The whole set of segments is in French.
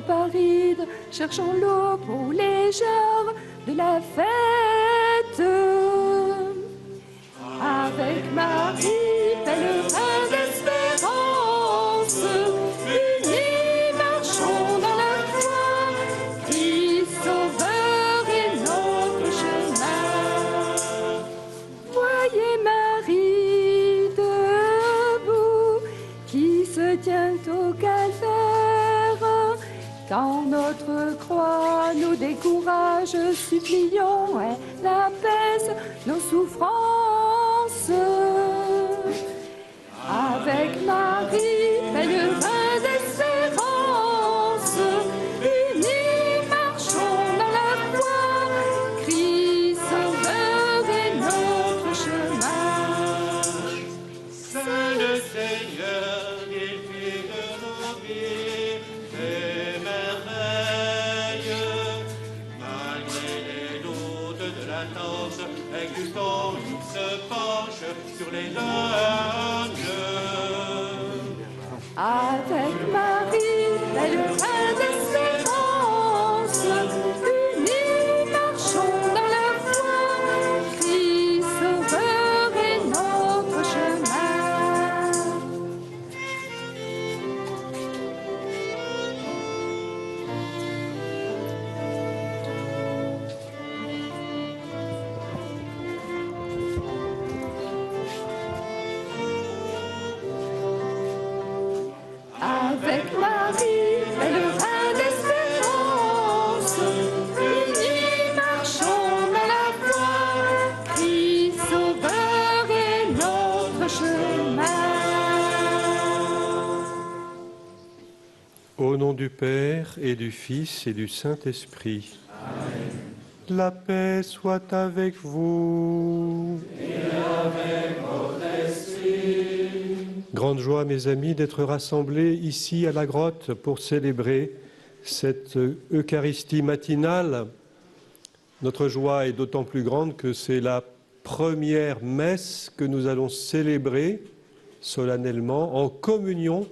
trop aride, cherchant l'eau pour les jarres de la fête. Avec Marie, pèlerin d'espérance, unis marchons dans la foi, Christ sauveur est notre chemin. Voyez Marie debout, qui se tient au calvaire. Quand notre croix nous décourage, supplions, elle apaise nos souffrances. Avec Marie, pèlerin d'espérance, unis marchons dans la foi, Christ sauveur est notre chemin. C'est le Seigneur, il fait de nos vies des merveilles. Malgré les doutes de la tente, exultant, il se penche sur les âges. Avec Marie, pèlerin d'espérance, unis marchons dans la foi, Christ sauveur est notre chemin. Avec Marie, pèlerin d'espérance, unis marchons dans la foi, Christ sauveur est notre chemin. Au nom du Père et du Fils et du Saint-Esprit. Amen. La paix soit avec vous. Et avec votre esprit. Grande joie, mes amis, d'être rassemblés ici à la grotte pour célébrer cette Eucharistie matinale. Notre joie est d'autant plus grande que c'est la première messe que nous allons célébrer solennellement en communion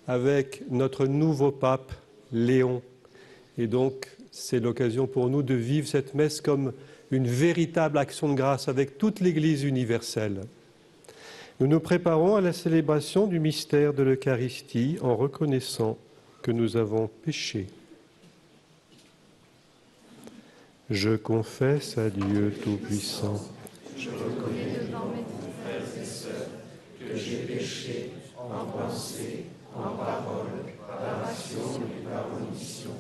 avec notre nouveau pape, Léon. Et donc, c'est l'occasion pour nous de vivre cette messe comme une véritable action de grâce avec toute l'Église universelle. Nous nous préparons à la célébration du mystère de l'Eucharistie en reconnaissant que nous avons péché. Je confesse à Dieu Tout-Puissant. Je reconnais devant mes frères et sœurs que j'ai péché en pensée, en parole, par action et par omission.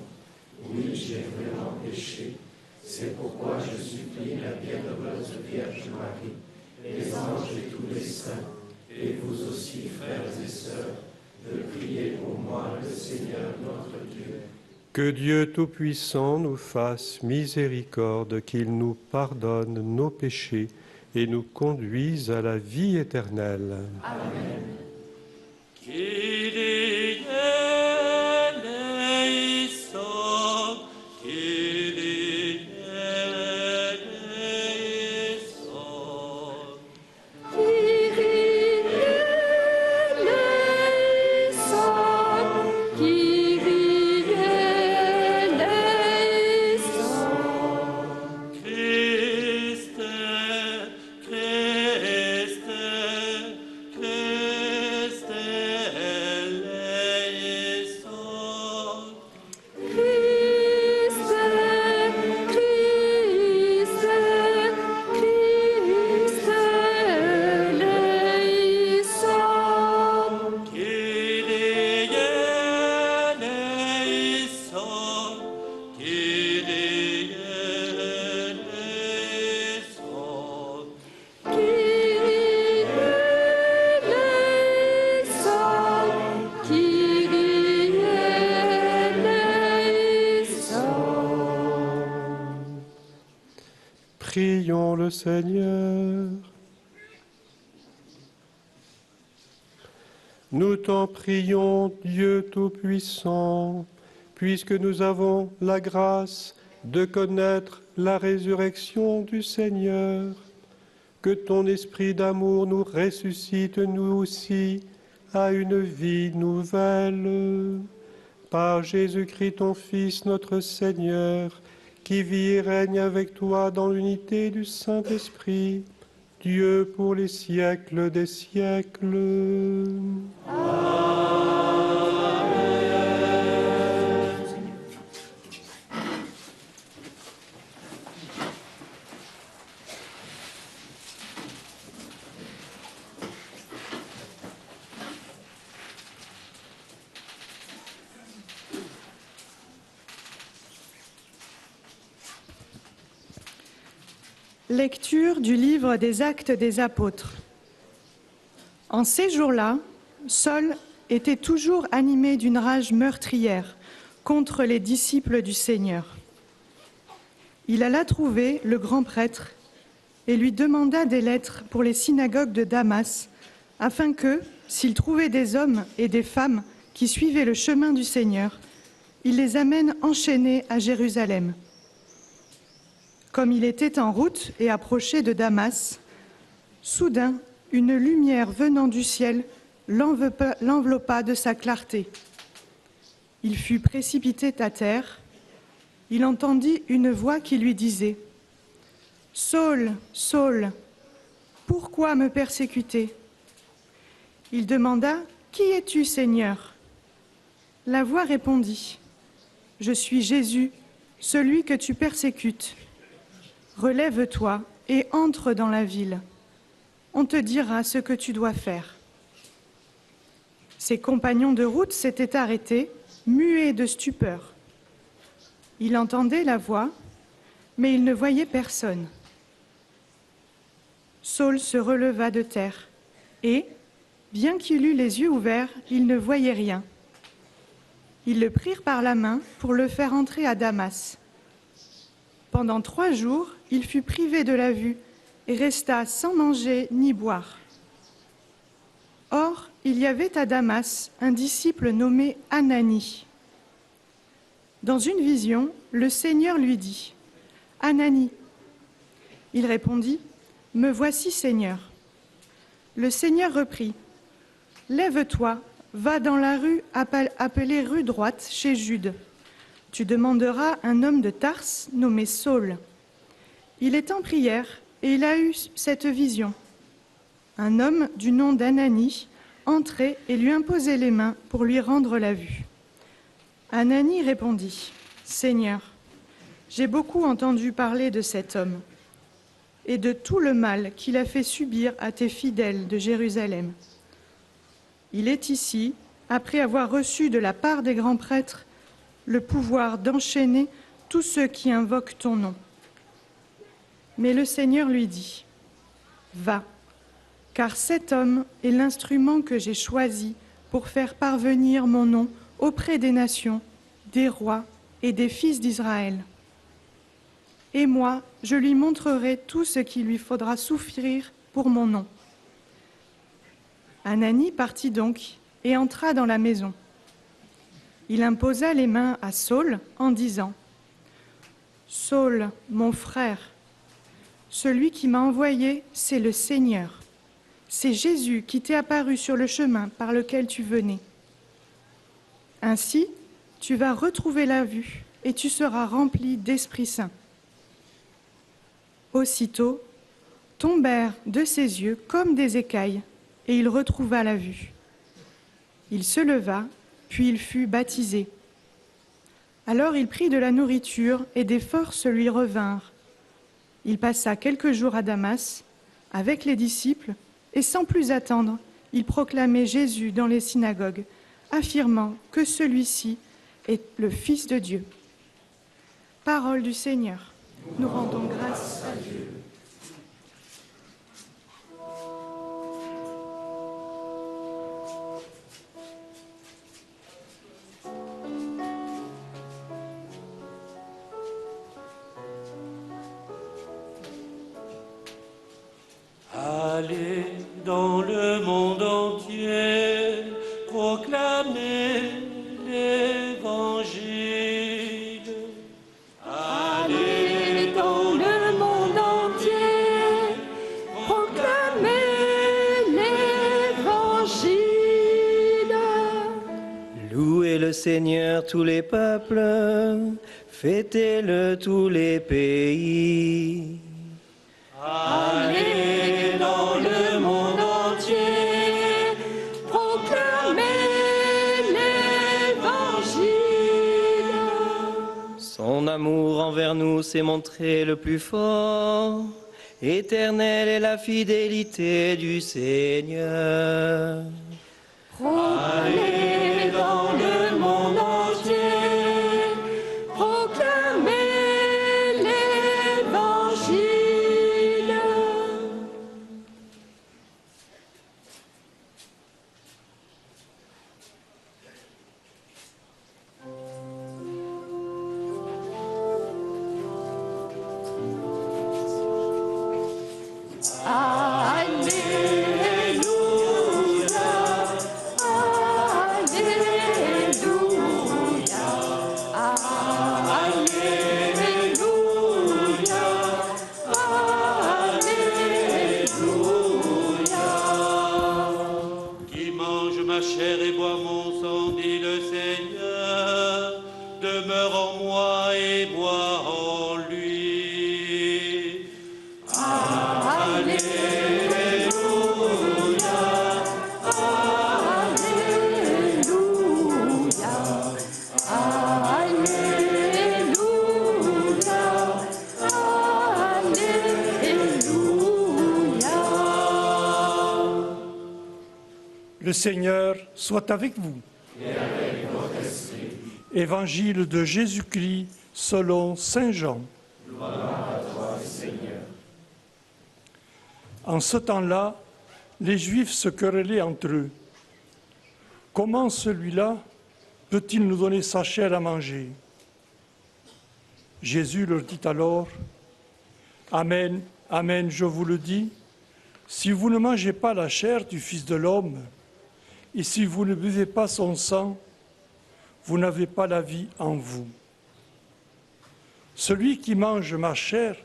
Oui, j'ai vraiment péché. C'est pourquoi je supplie la bienheureuse Vierge Marie, les anges et tous les saints, et vous aussi, frères et sœurs, de prier pour moi, le Seigneur notre Dieu. Que Dieu Tout-Puissant nous fasse miséricorde, qu'il nous pardonne nos péchés et nous conduise à la vie éternelle. Amen. Kyrie eleison, Kyrie eleison. Kyrie eleison, Kyrie eleison. Christe, Christe, Christe eleison. Christe, Christe, Christe eleison. Kyrie eleison, Kyrie eleison. Kyrie eleison, Kyrie eleison. Prions le Seigneur. Nous t'en prions, Dieu Tout-Puissant, puisque nous avons la grâce de connaître la résurrection du Seigneur, que ton esprit d'amour nous ressuscite nous aussi à une vie nouvelle. par Jésus-Christ ton Fils, notre Seigneur, qui vit et règne avec toi dans l'unité du Saint-Esprit, Dieu pour les siècles des siècles. Lecture du livre des Actes des Apôtres. En ces jours-là, Saul était toujours animé d'une rage meurtrière contre les disciples du Seigneur. Il alla trouver le grand prêtre et lui demanda des lettres pour les synagogues de Damas, afin que, s'il trouvait des hommes et des femmes qui suivaient le chemin du Seigneur, il les amène enchaînés à Jérusalem. Comme il était en route et approchait de Damas, soudain, une lumière venant du ciel l'enveloppa de sa clarté. Il fut précipité à terre. Il entendit une voix qui lui disait « Saul, Saul, pourquoi me persécuter ?» Il demanda « Qui es-tu, Seigneur ?» La voix répondit « Je suis Jésus, celui que tu persécutes. Relève-toi et entre dans la ville. On te dira ce que tu dois faire. » Ses compagnons de route s'étaient arrêtés, muets de stupeur. Il entendait la voix, mais il ne voyait personne. Saul se releva de terre et, bien qu'il eût les yeux ouverts, il ne voyait rien. Ils le prirent par la main pour le faire entrer à Damas. Pendant 3 jours, il fut privé de la vue et resta sans manger ni boire. Or, il y avait à Damas un disciple nommé Ananie. Dans une vision, le Seigneur lui dit « Ananie !» Il répondit « Me voici, Seigneur. » Le Seigneur reprit « Lève-toi, va dans la rue appelée rue droite chez Jude. Tu demanderas un homme de Tarse nommé Saul. Il est en prière et il a eu cette vision. Un homme du nom d'Ananie entrait et lui imposait les mains pour lui rendre la vue. Ananie répondit « Seigneur, j'ai beaucoup entendu parler de cet homme et de tout le mal qu'il a fait subir à tes fidèles de Jérusalem. Il est ici, après avoir reçu de la part des grands prêtres le pouvoir d'enchaîner tous ceux qui invoquent ton nom. » Mais le Seigneur lui dit « Va, car cet homme est l'instrument que j'ai choisi pour faire parvenir mon nom auprès des nations, des rois et des fils d'Israël. Et moi, je lui montrerai tout ce qu'il lui faudra souffrir pour mon nom. » Ananie partit donc et entra dans la maison. Il imposa les mains à Saul en disant « Saul, mon frère, celui qui m'a envoyé, c'est le Seigneur. C'est Jésus qui t'est apparu sur le chemin par lequel tu venais. Ainsi, tu vas retrouver la vue et tu seras rempli d'Esprit Saint. » Aussitôt, tombèrent de ses yeux comme des écailles, et il retrouva la vue. Il se leva, puis il fut baptisé. Alors il prit de la nourriture et des forces lui revinrent. Il passa quelques jours à Damas avec les disciples et sans plus attendre, il proclamait Jésus dans les synagogues, affirmant que celui-ci est le Fils de Dieu. Parole du Seigneur. Nous rendons grâce à Dieu. Allez dans le monde entier, proclamez l'Évangile. Allez dans le monde le Seigneur tous les peuples, fêtez-le tous les pays. Allez dans le monde entier, proclamez l'Évangile. Son amour envers nous s'est montré le plus fort. Éternelle est la fidélité du Seigneur. Allez dans le monde entier, proclamez l'Évangile. Qui mange ma chair et boit mon sang, dit le Seigneur, demeure en moi et bois en lui. Le Seigneur soit avec vous. Et avec votre esprit. Évangile de Jésus-Christ selon saint Jean. Gloire à toi, Seigneur. En ce temps-là, les Juifs se querellaient entre eux. Comment celui-là peut-il nous donner sa chair à manger? Jésus leur dit alors, Amen, Amen, je vous le dis, si vous ne mangez pas la chair du Fils de l'homme, et si vous ne buvez pas son sang, vous n'avez pas la vie en vous. Celui qui mange ma chair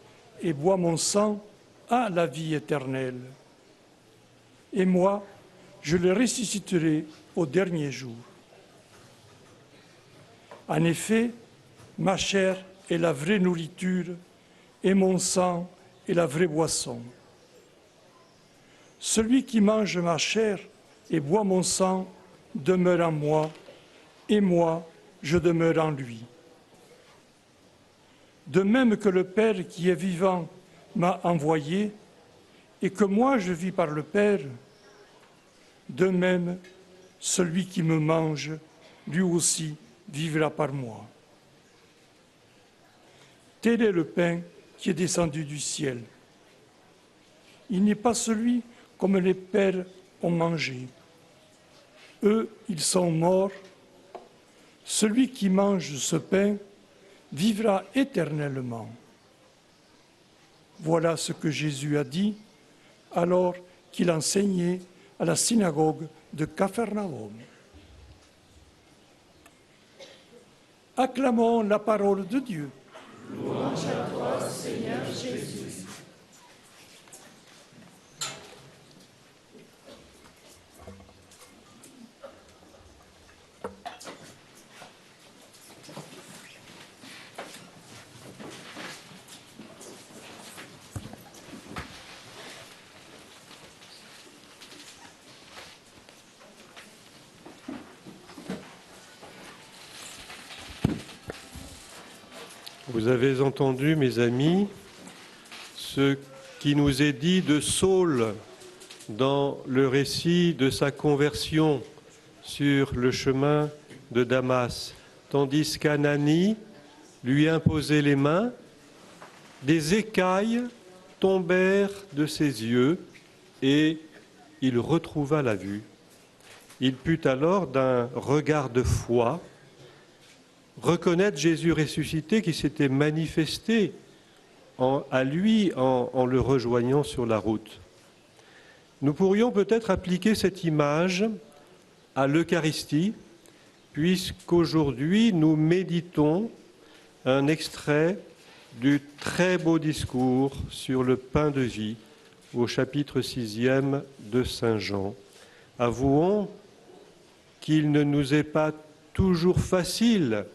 et boit mon sang a la vie éternelle. Et moi, je le ressusciterai au dernier jour. En effet, ma chair est la vraie nourriture et mon sang est la vraie boisson. Celui qui mange ma chair et boit mon sang demeure en moi, et moi, je demeure en lui. De même que le Père qui est vivant m'a envoyé, et que moi je vis par le Père, de même, celui qui me mange, lui aussi vivra par moi. Tel est le pain qui est descendu du ciel. Il n'est pas celui comme les pères ont mangé. Eux, ils sont morts. Celui qui mange ce pain vivra éternellement. Voilà ce que Jésus a dit alors qu'il enseignait à la synagogue de Capharnaüm. Acclamons la parole de Dieu. Louange à toi, Seigneur Jésus. Vous avez entendu, mes amis, ce qui nous est dit de Saul dans le récit de sa conversion sur le chemin de Damas, tandis qu'Ananie lui imposait les mains, des écailles tombèrent de ses yeux et il retrouva la vue. Il put alors, d'un regard de foi, reconnaître Jésus ressuscité qui s'était manifesté à lui en le rejoignant sur la route. Nous pourrions peut-être appliquer cette image à l'Eucharistie, puisqu'aujourd'hui nous méditons un extrait du très beau discours sur le pain de vie au chapitre 6e de Saint Jean. Avouons qu'il ne nous est pas toujours facile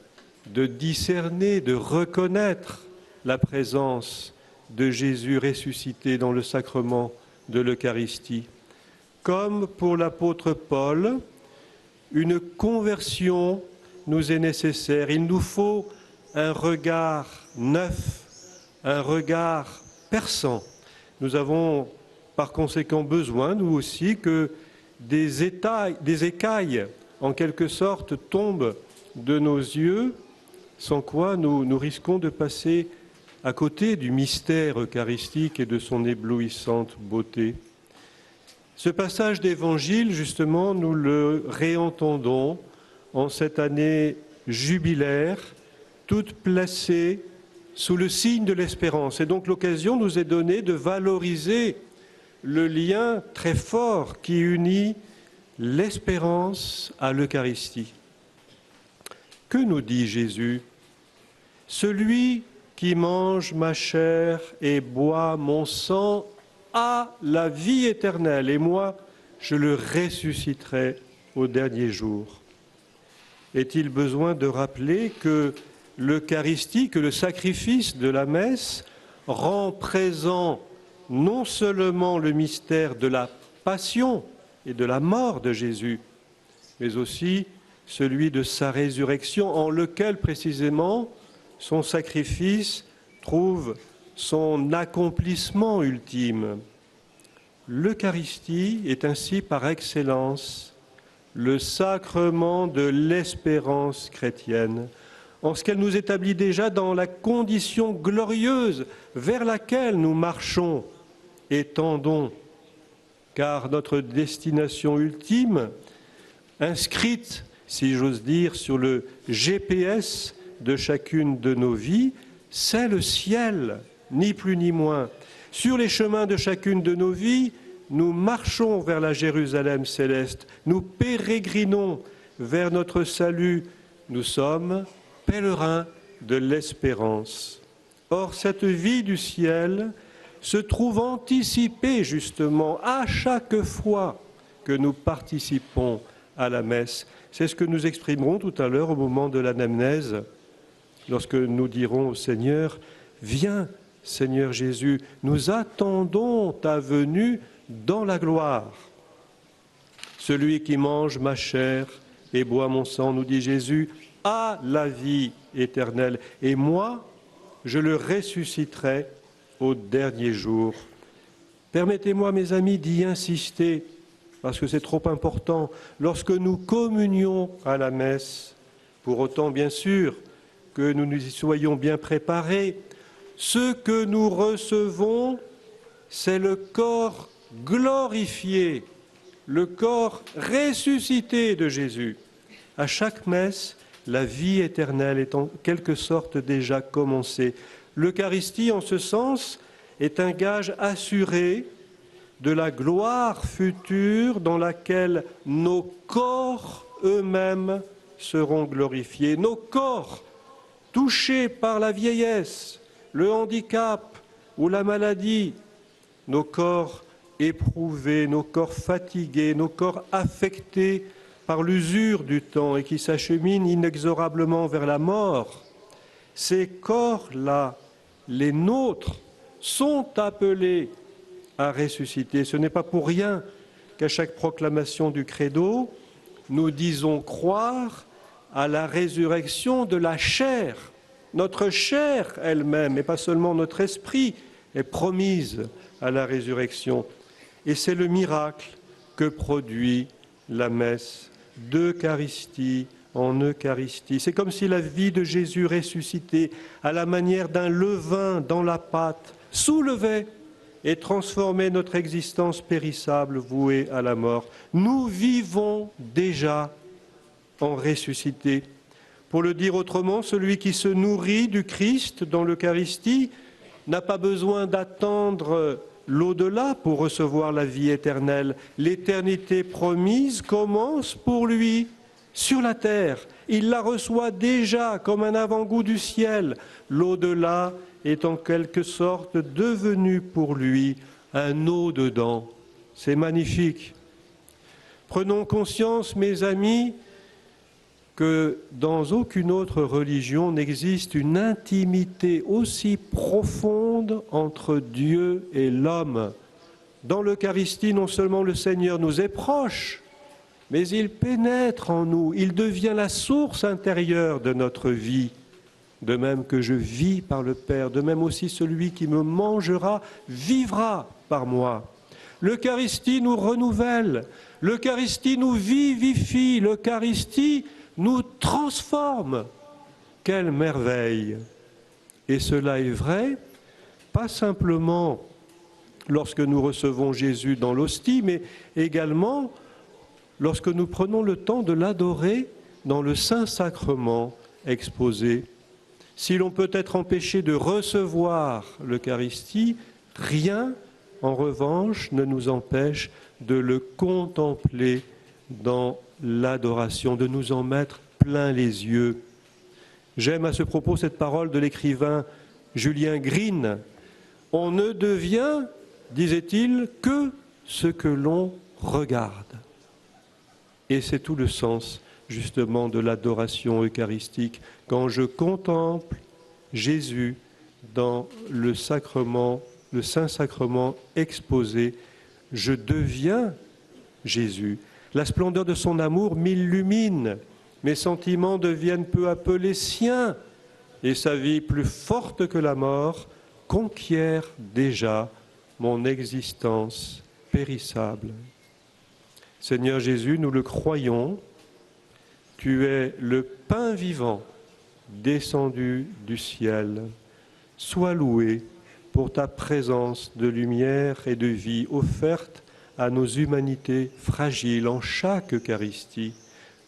de discerner, de reconnaître la présence de Jésus ressuscité dans le sacrement de l'Eucharistie. Comme pour l'apôtre Paul, une conversion nous est nécessaire. Il nous faut un regard neuf, un regard perçant. Nous avons par conséquent besoin, nous aussi, que des écailles, en quelque sorte, tombent de nos yeux, sans quoi nous risquons de passer à côté du mystère eucharistique et de son éblouissante beauté. Ce passage d'Évangile, justement, nous le réentendons en cette année jubilaire, toute placée sous le signe de l'espérance. Et donc l'occasion nous est donnée de valoriser le lien très fort qui unit l'espérance à l'Eucharistie. Que nous dit Jésus ? Celui qui mange ma chair et boit mon sang a la vie éternelle, et moi, je le ressusciterai au dernier jour. Est-il besoin de rappeler que l'Eucharistie, que le sacrifice de la messe rend présent non seulement le mystère de la passion et de la mort de Jésus, mais aussi celui de sa résurrection, en lequel précisément son sacrifice trouve son accomplissement ultime. L'Eucharistie est ainsi par excellence le sacrement de l'espérance chrétienne, en ce qu'elle nous établit déjà dans la condition glorieuse vers laquelle nous marchons et tendons, car notre destination ultime, inscrite, si j'ose dire, sur le GPS de chacune de nos vies, c'est le ciel, ni plus ni moins. Sur les chemins de chacune de nos vies, nous marchons vers la Jérusalem céleste, nous pérégrinons vers notre salut, nous sommes pèlerins de l'espérance. Or, cette vie du ciel se trouve anticipée justement à chaque fois que nous participons à la messe. C'est ce que nous exprimerons tout à l'heure au moment de l'anamnèse, lorsque nous dirons au Seigneur, « Viens, Seigneur Jésus, nous attendons ta venue dans la gloire. » Celui qui mange ma chair et boit mon sang, nous dit Jésus, a la vie éternelle. Et moi, je le ressusciterai au dernier jour. Permettez-moi, mes amis, d'y insister, parce que c'est trop important. Lorsque nous communions à la messe, pour autant, bien sûr, que nous nous y soyons bien préparés, ce que nous recevons, c'est le corps glorifié, le corps ressuscité de Jésus. À chaque messe, la vie éternelle est en quelque sorte déjà commencée. L'Eucharistie, en ce sens, est un gage assuré de la gloire future dans laquelle nos corps eux-mêmes seront glorifiés. Nos corps touchés par la vieillesse, le handicap ou la maladie, nos corps éprouvés, nos corps fatigués, nos corps affectés par l'usure du temps et qui s'acheminent inexorablement vers la mort, ces corps-là, les nôtres, sont appelés à ressusciter. Ce n'est pas pour rien qu'à chaque proclamation du Credo, nous disons croire à la résurrection de la chair. Notre chair elle-même, et pas seulement notre esprit, est promise à la résurrection. Et c'est le miracle que produit la messe d'Eucharistie en Eucharistie. C'est comme si la vie de Jésus ressuscité, à la manière d'un levain dans la pâte, soulevait et transformait notre existence périssable vouée à la mort. Nous vivons déjà en ressuscité. Pour le dire autrement, celui qui se nourrit du Christ dans l'Eucharistie n'a pas besoin d'attendre l'au-delà pour recevoir la vie éternelle. L'éternité promise commence pour lui sur la terre. Il la reçoit déjà comme un avant-goût du ciel. L'au-delà est en quelque sorte devenu pour lui un au-dedans. C'est magnifique. Prenons conscience, mes amis, que dans aucune autre religion n'existe une intimité aussi profonde entre Dieu et l'homme. Dans l'Eucharistie, non seulement le Seigneur nous est proche, mais il pénètre en nous, il devient la source intérieure de notre vie. De même que je vis par le Père, de même aussi celui qui me mangera vivra par moi. L'Eucharistie nous renouvelle, l'Eucharistie nous vivifie, l'Eucharistie nous transforme. Quelle merveille! Et cela est vrai, pas simplement lorsque nous recevons Jésus dans l'hostie, mais également lorsque nous prenons le temps de l'adorer dans le Saint-Sacrement exposé. Si l'on peut être empêché de recevoir l'Eucharistie, rien, en revanche, ne nous empêche de le contempler dans l'adoration, de nous en mettre plein les yeux. J'aime à ce propos cette parole de l'écrivain Julien Green. On ne devient, disait-il, que ce que l'on regarde. Et c'est tout le sens, justement, de l'adoration eucharistique. Quand je contemple Jésus dans le sacrement, le Saint-Sacrement exposé, je deviens Jésus. La splendeur de son amour m'illumine. Mes sentiments deviennent peu à peu les siens. Et sa vie, plus forte que la mort, conquiert déjà mon existence périssable. Seigneur Jésus, nous le croyons, tu es le pain vivant descendu du ciel. Sois loué pour ta présence de lumière et de vie offerte à nos humanités fragiles en chaque Eucharistie.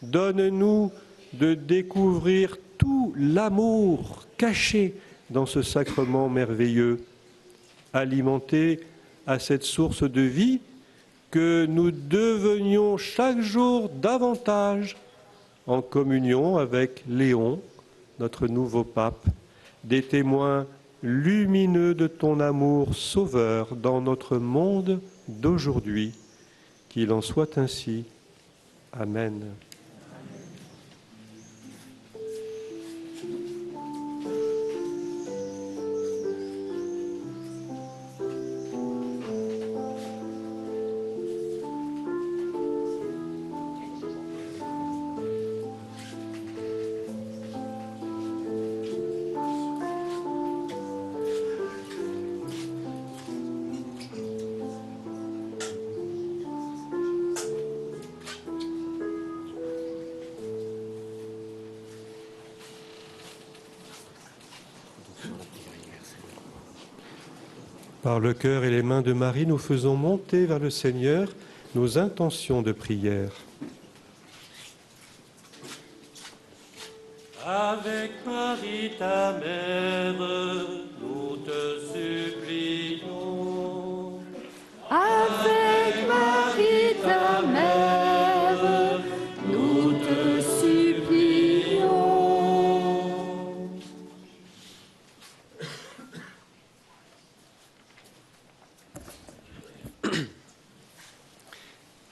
Donne-nous de découvrir tout l'amour caché dans ce sacrement merveilleux, alimenté à cette source de vie, que nous devenions chaque jour davantage en communion avec Léon, notre nouveau pape, des témoins lumineux de ton amour sauveur dans notre monde d'aujourd'hui. Qu'il en soit ainsi. Amen. Par le cœur et les mains de Marie, nous faisons monter vers le Seigneur nos intentions de prière. Avec Marie, ta mère, nous te supplions. Avec Marie, ta mère, nous te supplions.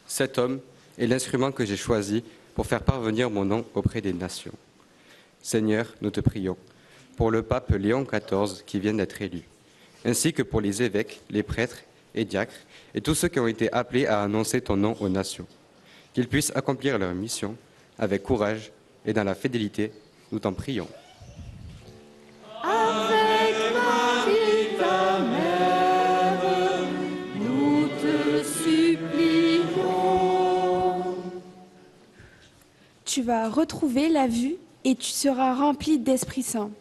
Cet homme est l'instrument que j'ai choisi pour faire parvenir mon nom auprès des nations. Seigneur, nous te prions, pour le pape Léon XIV qui vient d'être élu, ainsi que pour les évêques, les prêtres et diacres, et tous ceux qui ont été appelés à annoncer ton nom aux nations, qu'ils puissent accomplir leur mission avec courage et dans la fidélité, nous t'en prions. Avec Marie, ta mère, nous te supplions. Tu vas retrouver la vue et tu seras rempli d'Esprit Saint.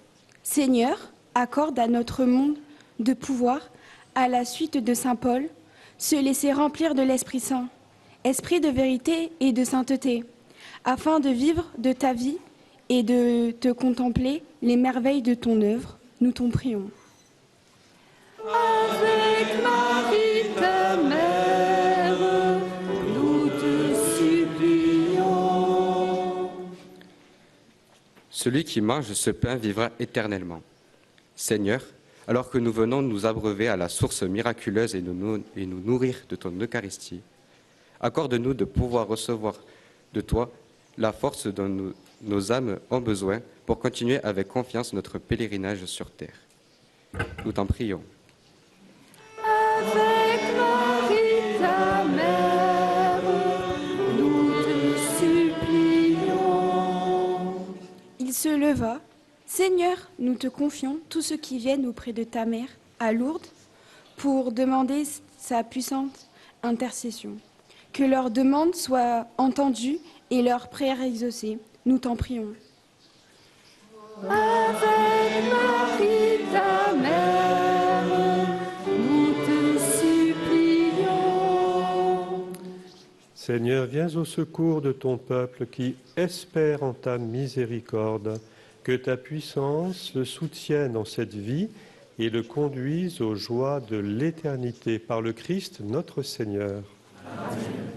Seigneur, accorde à notre monde de pouvoir, à la suite de Saint Paul, se laisser remplir de l'Esprit Saint, esprit de vérité et de sainteté, afin de vivre de ta vie et de te contempler les merveilles de ton œuvre. Nous t'en prions. Avec Marie, ta mère, nous te supplions. Celui qui mange ce pain vivra éternellement. Seigneur, alors que nous venons nous abreuver à la source miraculeuse et nous nourrir de ton Eucharistie, accorde-nous de pouvoir recevoir de toi la force dont nous nos âmes ont besoin pour continuer avec confiance notre pèlerinage sur terre. Nous t'en prions. Avec Marie, ta mère, nous te supplions. Il se leva. Seigneur, nous te confions tous ceux qui viennent auprès de ta mère à Lourdes pour demander sa puissante intercession. Que leurs demandes soient entendues et leurs prières exaucées. Nous t'en prions. Avec Marie, ta mère, nous te supplions. Seigneur, viens au secours de ton peuple qui espère en ta miséricorde. Que ta puissance le soutienne en cette vie et le conduise aux joies de l'éternité par le Christ notre Seigneur. Amen.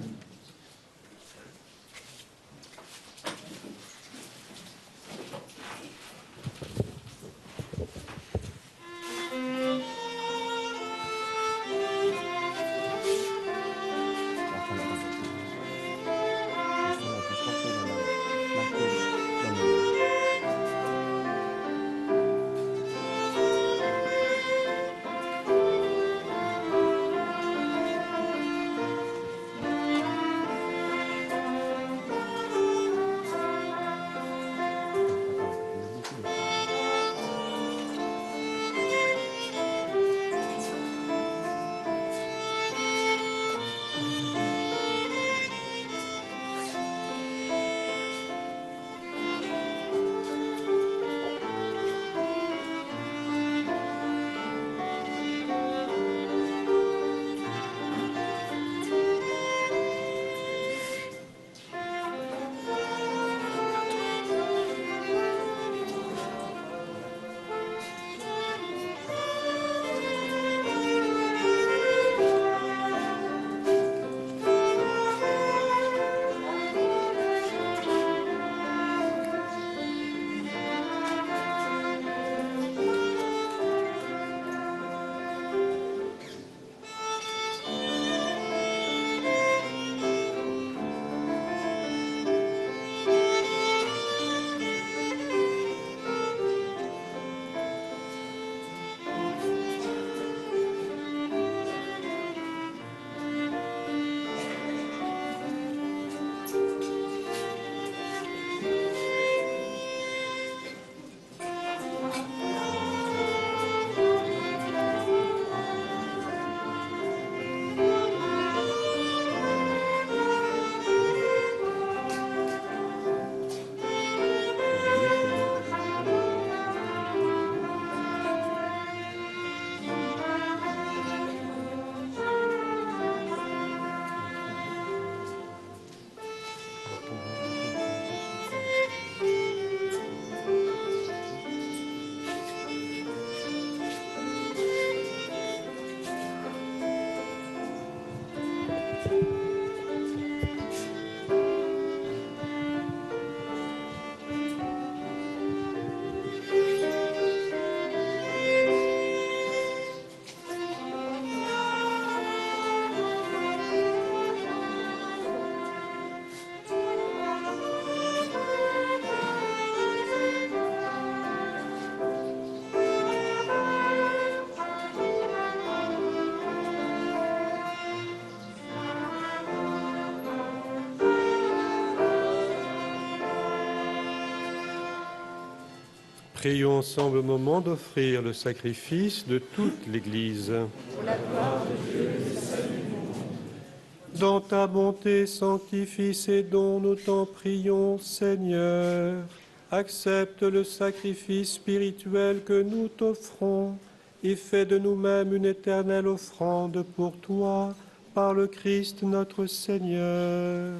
Prions ensemble au moment d'offrir le sacrifice de toute l'Église. Pour la gloire de Dieu et le salut du monde. Dans ta bonté, sanctifie ces dons, nous t'en prions, Seigneur. Accepte le sacrifice spirituel que nous t'offrons et fais de nous-mêmes une éternelle offrande pour toi, par le Christ notre Seigneur.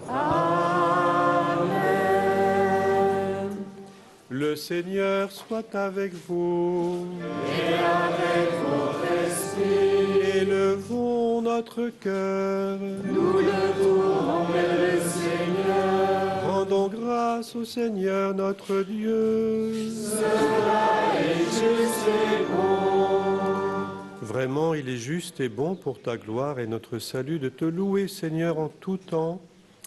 Amen. Le Seigneur soit avec vous. Et avec votre esprit. Élevons notre cœur. Nous le tournons vers le Seigneur. Rendons grâce au Seigneur notre Dieu. Cela est juste et bon. Vraiment, il est juste et bon pour ta gloire et notre salut de te louer, Seigneur, en tout temps,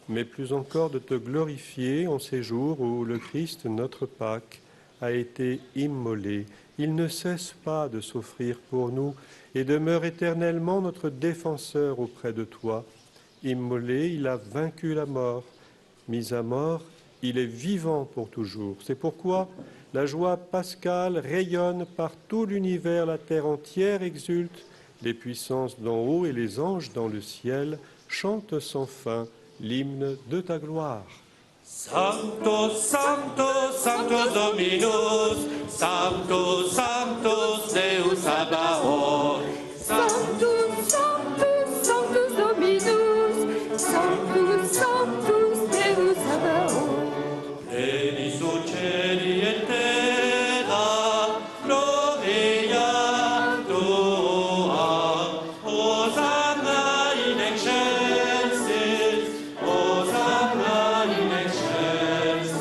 mais plus encore de te glorifier en ces jours où le Christ, notre Pâque, a été immolé. Il ne cesse pas de s'offrir pour nous et demeure éternellement notre défenseur auprès de toi. Immolé, il a vaincu la mort. Mis à mort, il est vivant pour toujours. C'est pourquoi la joie pascale rayonne par tout l'univers, la terre entière exulte, les puissances d'en haut et les anges dans le ciel chantent sans fin l'hymne de ta gloire. Sancto, Sancto, Sancto Dominus, Sanctus, Sanctus Deus Sabaoth. Sanctus, Sanctus, Sanctus Dominus, Sanctus, Sanctus Deus Sabaoth. Pleni succedi et terra, gloria tua, Hosanna in excelsis, Hosanna in excelsis.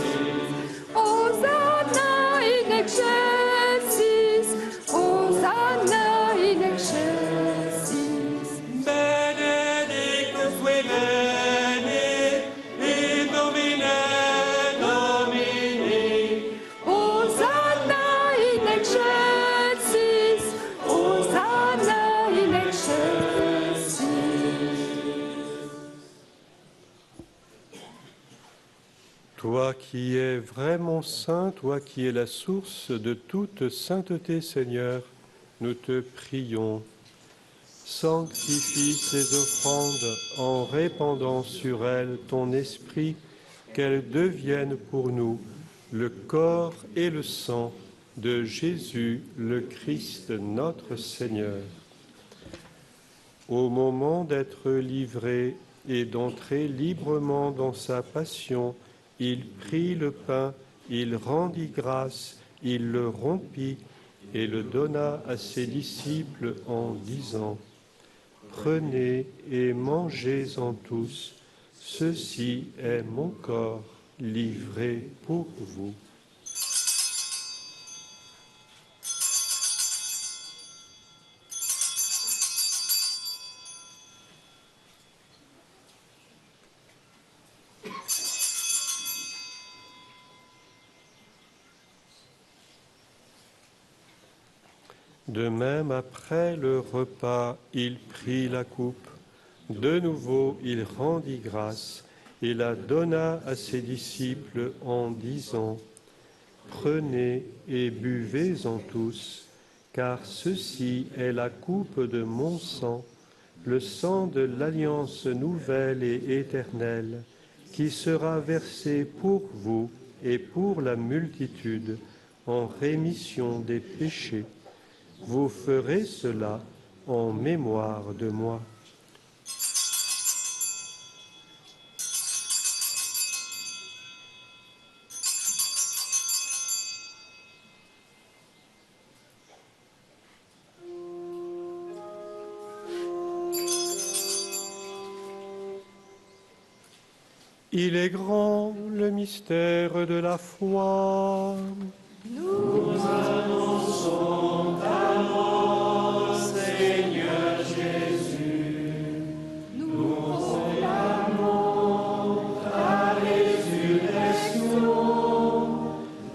Hosanna in excelsis, Hosanna in excelsis. Benedictus qui veni, in nomine Domini. Hosanna in excelsis, Hosanna in excelsis. Toi qui es vraiment saint, toi qui es la source de toute sainteté, Seigneur, nous te prions. Sanctifie ces offrandes en répandant sur elles ton esprit, qu'elles deviennent pour nous le corps et le sang de Jésus, le Christ, notre Seigneur. Au moment d'être livré et d'entrer librement dans sa passion, il prit le pain, il rendit grâce, il le rompit et le donna à ses disciples en disant : Prenez et mangez-en tous, ceci est mon corps livré pour vous. De même, après le repas, il prit la coupe. De nouveau, il rendit grâce et la donna à ses disciples en disant : Prenez et buvez-en tous, car ceci est la coupe de mon sang, le sang de l'alliance nouvelle et éternelle, qui sera versé pour vous et pour la multitude en rémission des péchés. Vous ferez cela en mémoire de moi. Il est grand le mystère de la foi. Nous annonçons ta mort, Seigneur Jésus. Nous proclamons ta résurrection.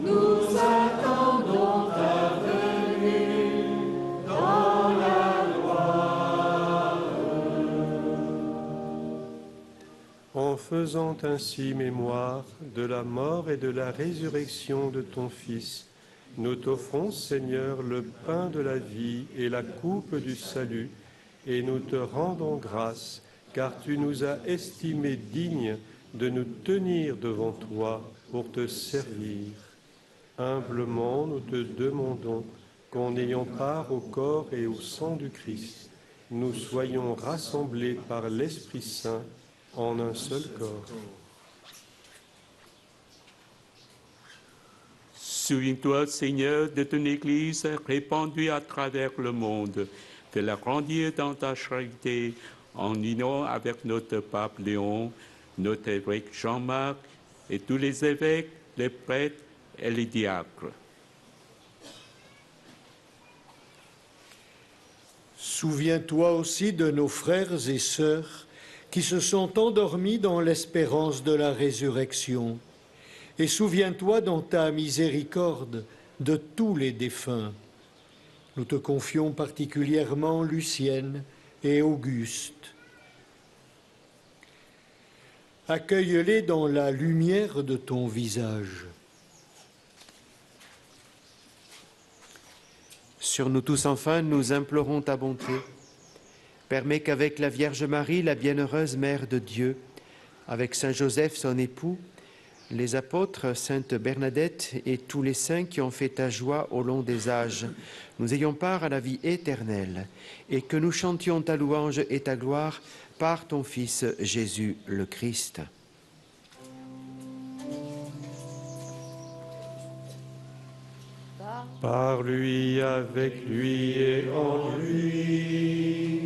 Nous attendons ta venue dans la gloire. En faisant ainsi mémoire de la mort et de la résurrection de ton Fils, nous t'offrons, Seigneur, le pain de la vie et la coupe du salut, et nous te rendons grâce, car tu nous as estimés dignes de nous tenir devant toi pour te servir. Humblement, nous te demandons qu'en ayant part au corps et au sang du Christ, nous soyons rassemblés par l'Esprit Saint en un seul corps. Souviens-toi, Seigneur, de ton Église répandue à travers le monde. Fais-la grandir dans ta charité en union avec notre pape Léon, notre évêque Jean-Marc et tous les évêques, les prêtres et les diacres. Souviens-toi aussi de nos frères et sœurs qui se sont endormis dans l'espérance de la résurrection. Et souviens-toi dans ta miséricorde de tous les défunts. Nous te confions particulièrement Lucienne et Auguste. Accueille-les dans la lumière de ton visage. Sur nous tous enfin, nous implorons ta bonté. Permets qu'avec la Vierge Marie, la bienheureuse Mère de Dieu, avec Saint Joseph, son époux, les apôtres, Sainte Bernadette et tous les saints qui ont fait ta joie au long des âges, nous ayons part à la vie éternelle et que nous chantions ta louange et ta gloire par ton Fils Jésus le Christ. Par lui, avec lui et en lui.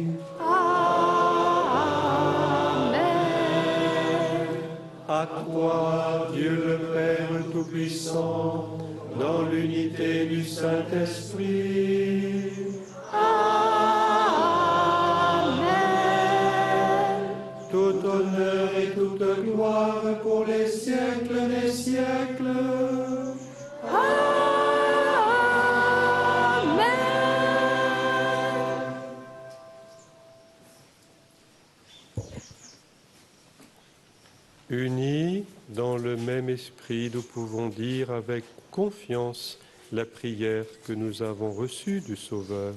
À toi, Dieu le Père Tout-Puissant, dans l'unité du Saint-Esprit. Amen. Tout honneur et toute gloire pour les siècles des siècles. Unis dans le même esprit, nous pouvons dire avec confiance la prière que nous avons reçue du Sauveur.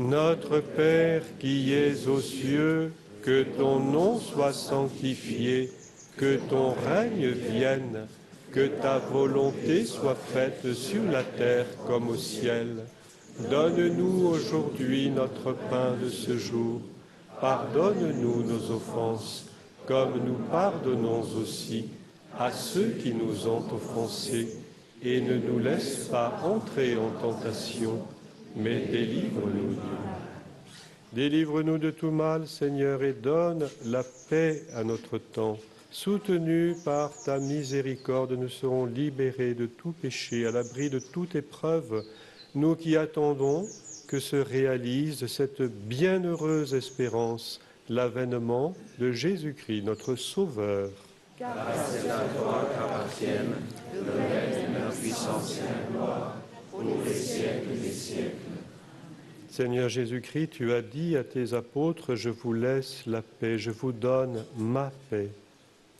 Notre Père qui es aux cieux, que ton nom soit sanctifié, que ton règne vienne, que ta volonté soit faite sur la terre comme au ciel. Donne-nous aujourd'hui notre pain de ce jour. Pardonne-nous nos offenses, comme nous pardonnons aussi à ceux qui nous ont offensés, et ne nous laisse pas entrer en tentation, mais délivre-nous du mal. Délivre-nous de tout mal, Seigneur, et donne la paix à notre temps. Soutenus par ta miséricorde, nous serons libérés de tout péché, à l'abri de toute épreuve, nous qui attendons que se réalise cette bienheureuse espérance, l'avènement de Jésus-Christ, notre Sauveur. Car c'est à toi qu'appartiennent le règne, la puissance et la gloire, pour les siècles des siècles. Seigneur Jésus-Christ, tu as dit à tes apôtres, je vous laisse la paix, je vous donne ma paix.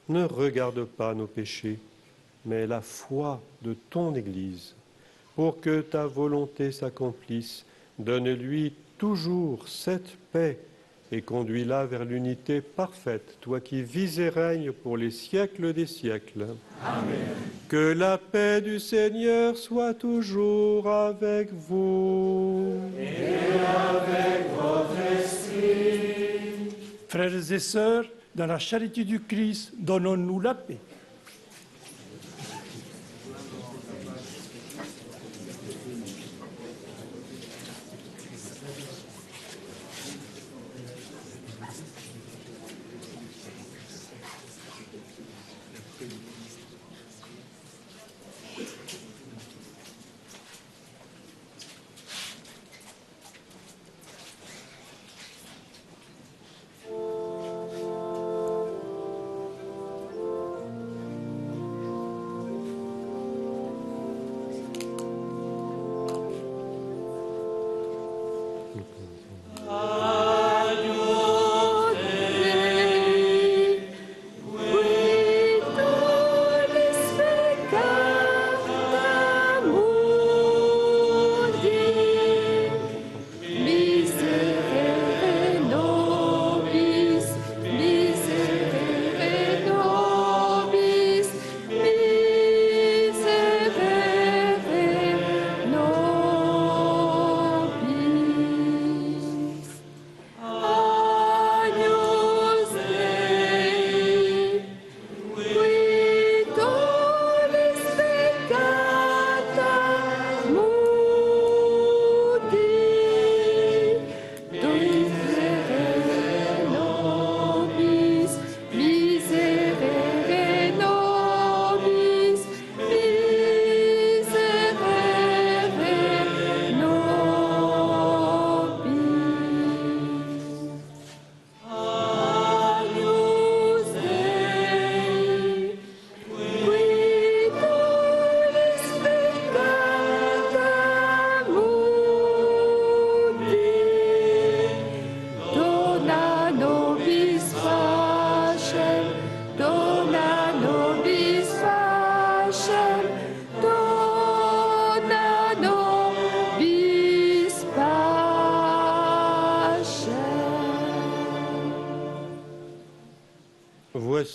Ne regarde pas nos péchés, mais la foi de ton Église. Pour que ta volonté s'accomplisse, donne-lui toujours cette paix et conduis-la vers l'unité parfaite, toi qui vis et règnes pour les siècles des siècles. Amen. Que la paix du Seigneur soit toujours avec vous. Et avec votre esprit. Frères et sœurs, dans la charité du Christ, donnons-nous la paix.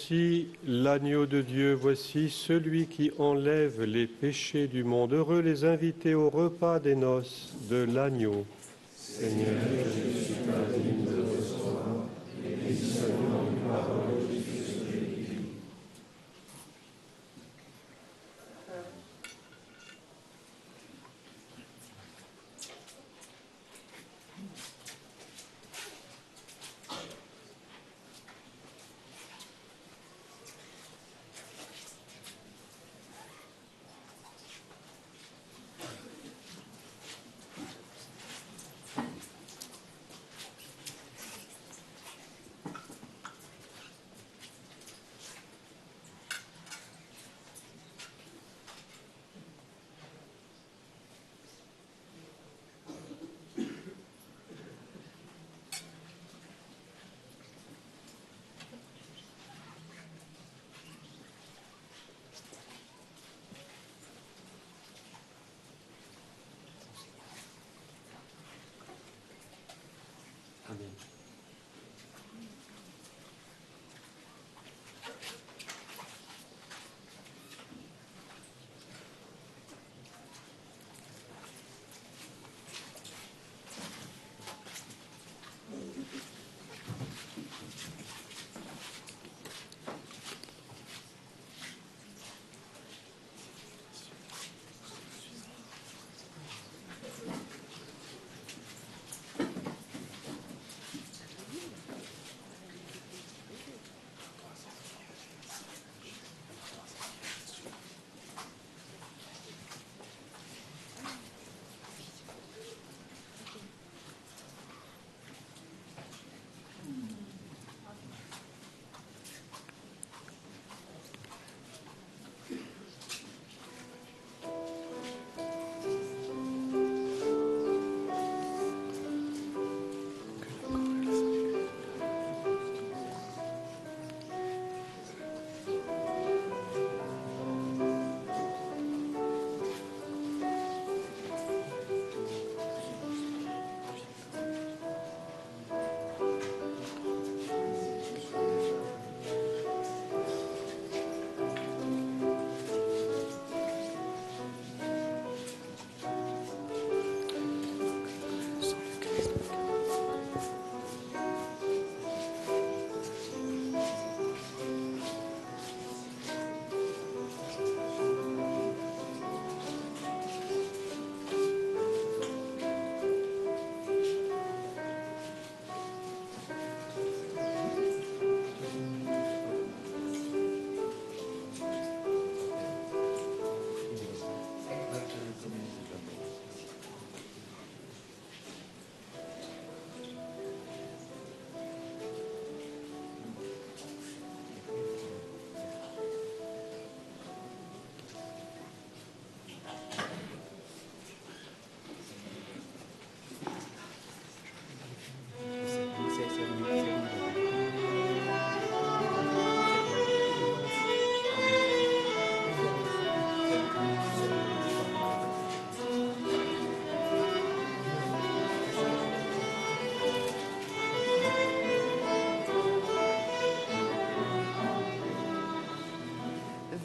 Voici l'agneau de Dieu, voici celui qui enlève les péchés du monde. Heureux les invités au repas des noces de l'agneau. Seigneur, je ne suis pas digne de recevoir, mais dis seulement une parole qui fut guérie.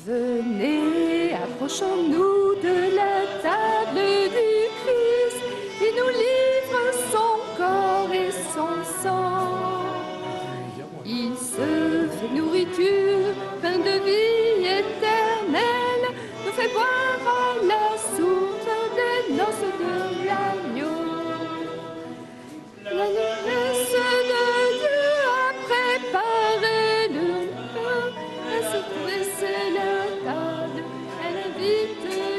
Venez, approchons-nous de la table du Christ, il nous livre son corps et son sang. Il se fait nourriture, pain de vie éternelle, nous fait boire à la source des noces de l'agneau. La noblesse de Dieu a préparé le pain, elle se dresse la table, elle invite les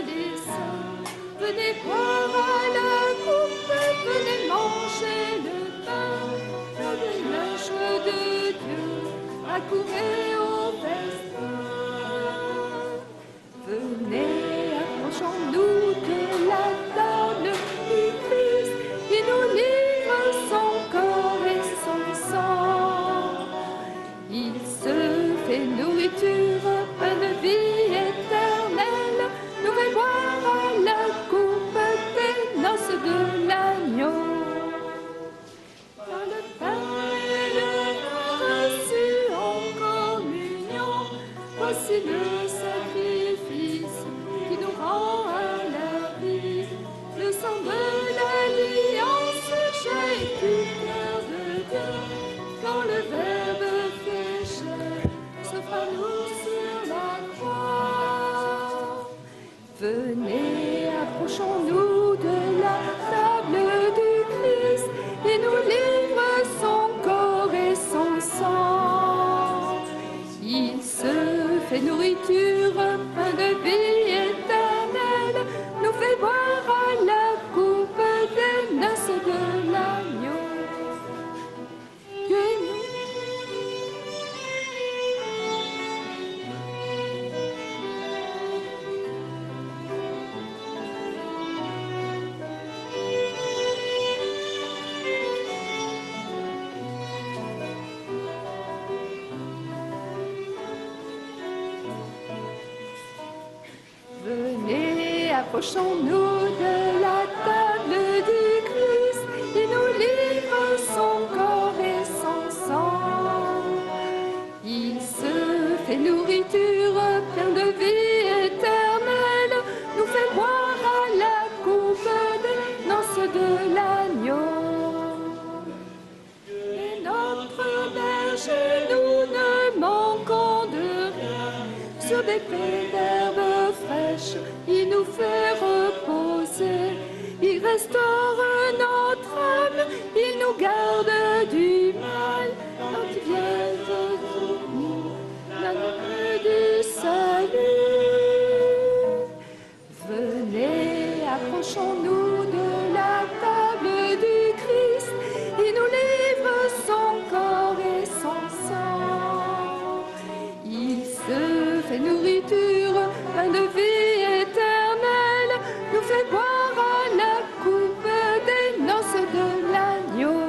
voici le sacrifice qui nous rend à la vie. Le sang de l'alliance jaillit du cœur de Dieu. Quand le Verbe fait chair, s'offre à nous sur la croix. Venez, approchons-nous de la table du Christ. Il nous livre son corps et son sang. Il se fait nourriture, pain de vie éternelle, nous fait boire à la coupe des noces de l'agneau. Venez, approchons-nous de la table du Christ. Il nous livre son corps et son sang. Il se fait nourriture, plein de vie éternelle, nous fait boire à la coupe des noces de l'agneau. Et notre berger, nous ne manquons de rien. Sur des prés d'herbes fraîches, il nous fait reposer. Il restaure notre âme, il nous garde du mal. Quand il vient de nous, la nuit du salut. Venez, approchons-nous de la table du Christ. Il nous livre son corps et son sang. Il se fait nourriture, pain de vie éternelle, nous fait boire à la coupe des noces de l'agneau.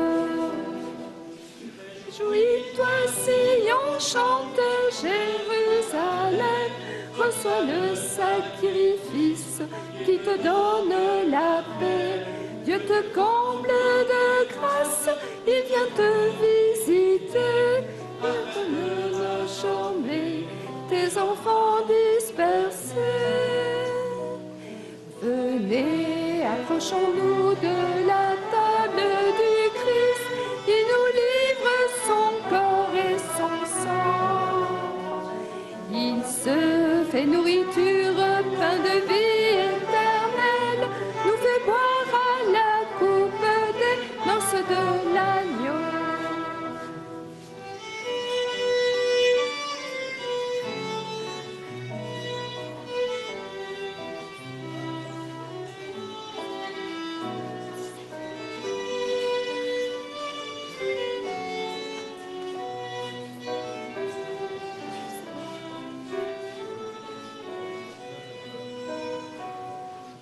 Jouis-toi, Sion, chante Jérusalem, reçois le sacrifice qui te donne la paix. Dieu te comble de grâce, il vient te visiter, il te mène chômer tes enfants dispersés. Venez, approchons-nous de la table du Christ. Il nous livre son corps et son sang. Il se fait nourriture, pain de vie éternelle, nous fait boire à la coupe des noces de l'agneau.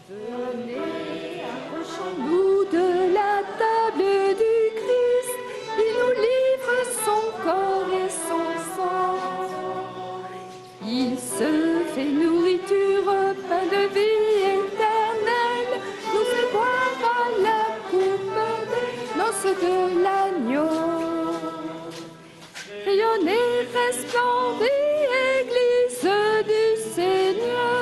Venez, approchons-nous de la table du Christ. Il nous livre son corps et son sang. Il se fait nourriture, pain de vie éternelle, nous fait boire à la coupe des noces de l'agneau. Rayonnez, resplendez, Église du Seigneur,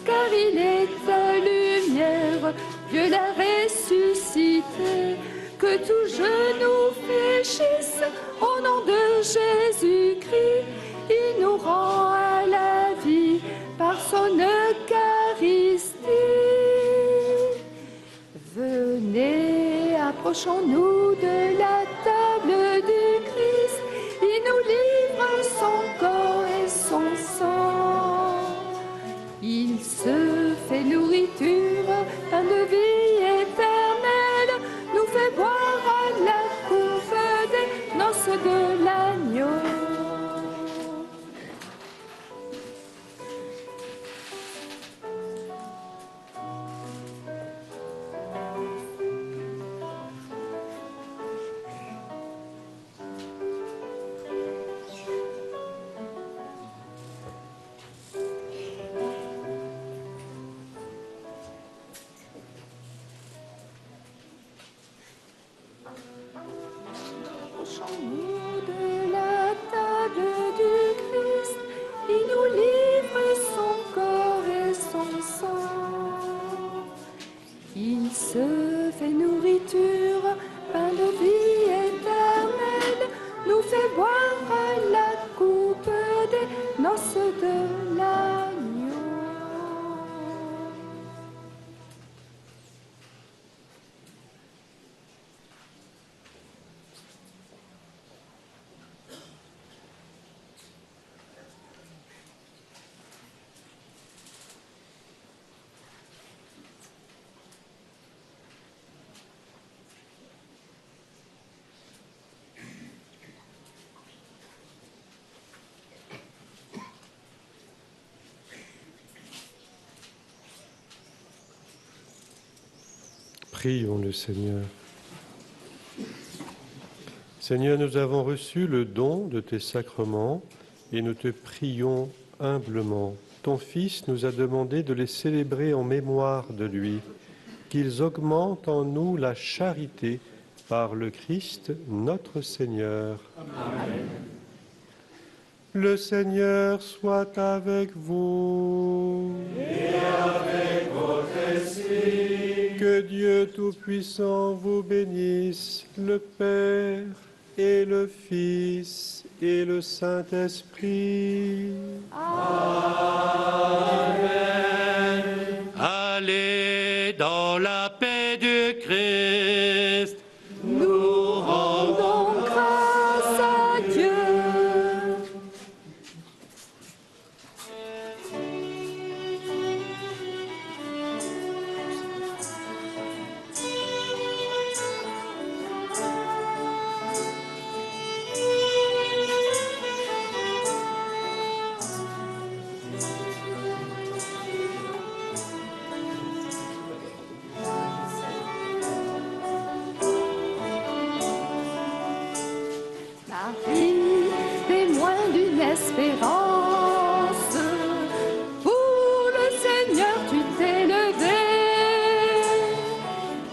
car il est ta lumière, Dieu l'a ressuscité. Que tout genou fléchisse au nom de Jésus-Christ. Il nous rend à la vie par son Eucharistie. Venez, approchons-nous de la table du Christ. Il nous livre son corps et son sang. Il se fait nourriture, pain de vie éternelle, nous fait boire à la coupe des noces de l'agneau. Prions le Seigneur. Seigneur, nous avons reçu le don de tes sacrements et nous te prions humblement. Ton Fils nous a demandé de les célébrer en mémoire de lui, qu'ils augmentent en nous la charité par le Christ notre Seigneur. Amen. Le Seigneur soit avec vous. Et avec votre esprit. Que Dieu Tout-Puissant vous bénisse, le Père et le Fils et le Saint-Esprit. Amen. Allez dans la paix du Christ. Nous rendons grâce à Dieu. Marie, témoin d'une espérance, pour le Seigneur tu t'es levé.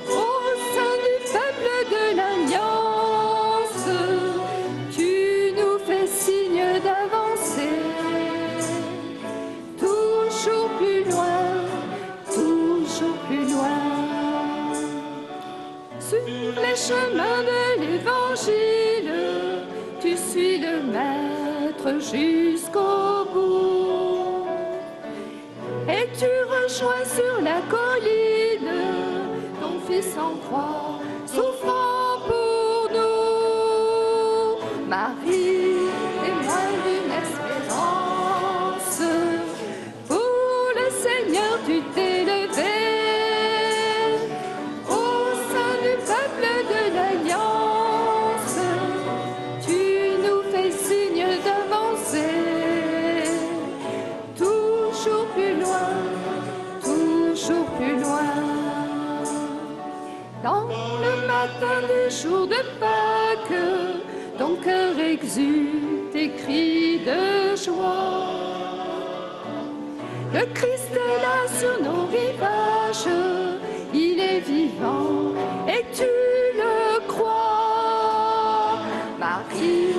Au sein du peuple de l'Alliance, tu nous fais signe d'avancer. Toujours plus loin, toujours plus loin. Sur les chemins de l'Évangile, tu suis le Maître jusqu'au bout. Et tu rejoins sur la colline ton Fils en croix, souffrant pour nous. Marie, témoin d'une espérance, pour le Seigneur tu t'es levé. Au sein du peuple de l'Alliance, tu nous fais signe d'avancer. Toujours plus loin, toujours plus loin. Dans le matin du jour de Pâques, ton cœur exulte et crie de joie. Le Christ est là sur nos rivages, il est vivant et tu le crois. Marie,